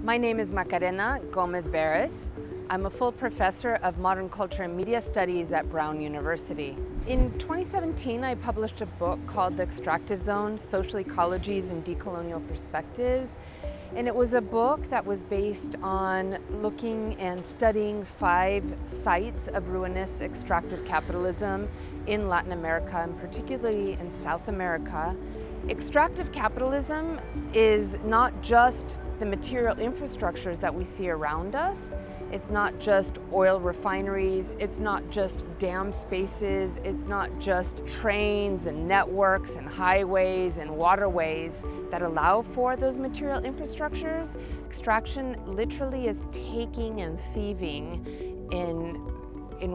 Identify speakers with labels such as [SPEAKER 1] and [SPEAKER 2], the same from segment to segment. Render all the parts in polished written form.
[SPEAKER 1] My name is Macarena Gómez-Barris. I'm a full professor of modern culture and media studies at Brown University. In 2017, I published a book called The Extractive Zone: Social Ecologies and Decolonial Perspectives. And it was a book that was based on looking and studying 5 sites of ruinous extractive capitalism in Latin America, and particularly in South America. Extractive capitalism is not just the material infrastructures that we see around us. It's not just oil refineries, it's not just dam spaces, it's not just trains and networks and highways and waterways that allow for those material infrastructures. Extraction literally is taking and thieving in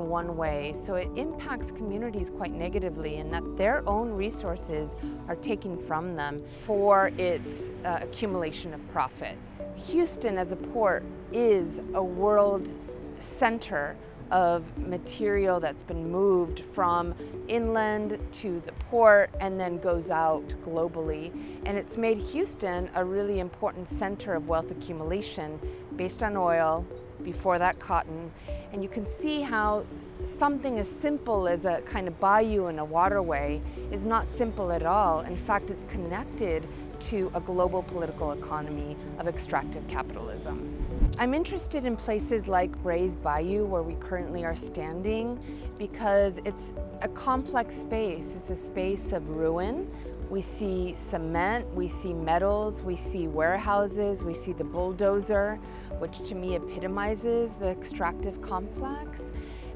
[SPEAKER 1] one way. So it impacts communities quite negatively in that their own resources are taken from them for its accumulation of profit. Houston as a port is a world center of material that's been moved from inland to the port and then goes out globally. And it's made Houston a really important center of wealth accumulation based on oil, before that cotton. And you can see how something as simple as a kind of bayou in a waterway is not simple at all. In fact, it's connected to a global political economy of extractive capitalism. I'm interested in places like Ray's Bayou, where we currently are standing, because it's a complex space. It's a space of ruin. We see cement, we see metals, we see warehouses, we see the bulldozer, which to me epitomizes the extractive complex.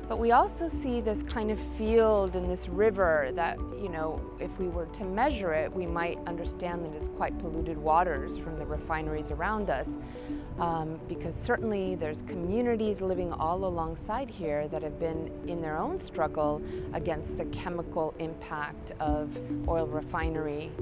[SPEAKER 1] But we also see this kind of field and this river that, you know, if we were to measure it, we might understand that it's quite polluted waters from the refineries around us. Because certainly there's communities living all alongside here that have been in their own struggle against the chemical impact of oil refinery.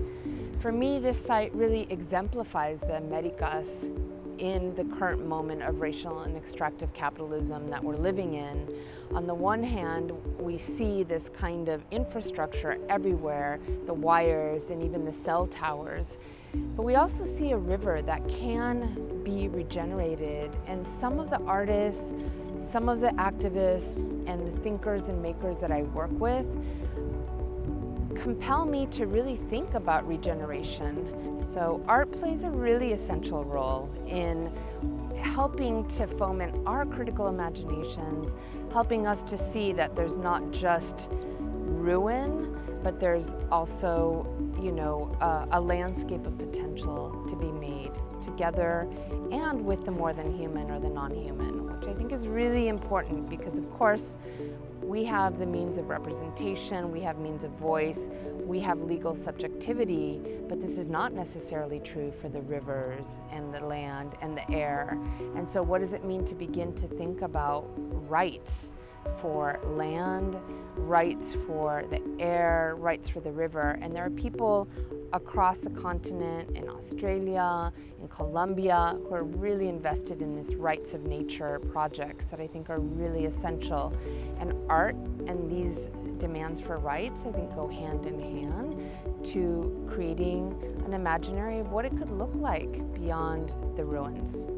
[SPEAKER 1] For me, this site really exemplifies the Americas in the current moment of racial and extractive capitalism that we're living in. On the one hand, we see this kind of infrastructure everywhere, the wires and even the cell towers. But we also see a river that can be regenerated, and some of the artists, some of the activists, and the thinkers and makers that I work with compel me to really think about regeneration. So art plays a really essential role in helping to foment our critical imaginations, helping us to see that there's not just ruin, but there's also, you know, a landscape of potential to be made together and with the more than human or the non-human, which I think is really important because, of course, we have the means of representation, we have means of voice, we have legal subjectivity, but this is not necessarily true for the rivers and the land and the air. And so what does it mean to begin to think about rights for land, rights for the air, rights for the river? And there are people across the continent, in Australia, in Colombia, who are really invested in this rights of nature projects that I think are really essential. And art and these demands for rights, I think, go hand in hand to creating an imaginary of what it could look like beyond the ruins.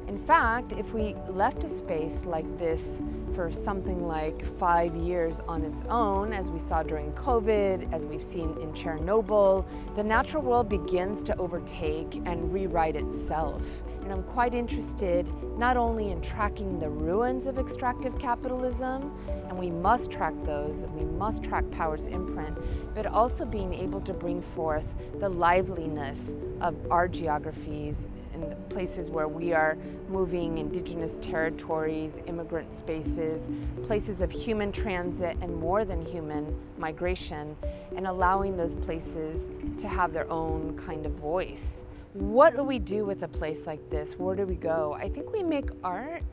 [SPEAKER 1] In fact, if we left a space like this for something like 5 years on its own, as we saw during COVID, as we've seen in Chernobyl, the natural world begins to overtake and rewrite itself. And I'm quite interested not only in tracking the ruins of extractive capitalism, and we must track those, and we must track power's imprint, but also being able to bring forth the liveliness of our geographies in the places where we are moving, indigenous territories, immigrant spaces, places of human transit and more than human migration, and allowing those places to have their own kind of voice. What do we do with a place like this? Where do we go? I think we make art.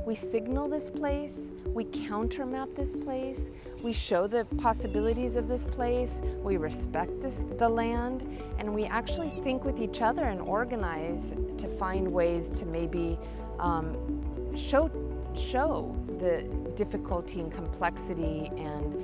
[SPEAKER 1] We signal this place, we countermap this place, we show the possibilities of this place, we respect the land, and we actually think with each other and organize to find ways to maybe show show the difficulty and complexity and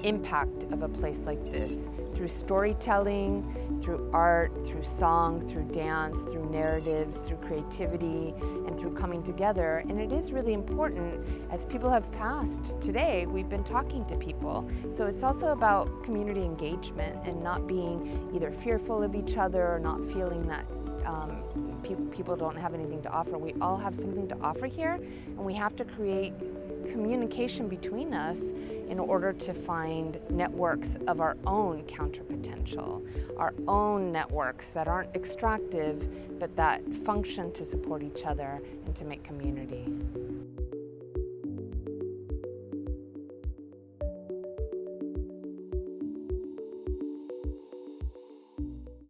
[SPEAKER 1] impact of a place like this through storytelling, through art, through song, through dance, through narratives, through creativity, and through coming together. And it is really important, as people have passed today, we've been talking to people. So it's also about community engagement and not being either fearful of each other or not feeling that people don't have anything to offer. We all have something to offer here, and we have to create communication between us in order to find networks of our own counter potential, our own networks that aren't extractive, but that function to support each other and to make community.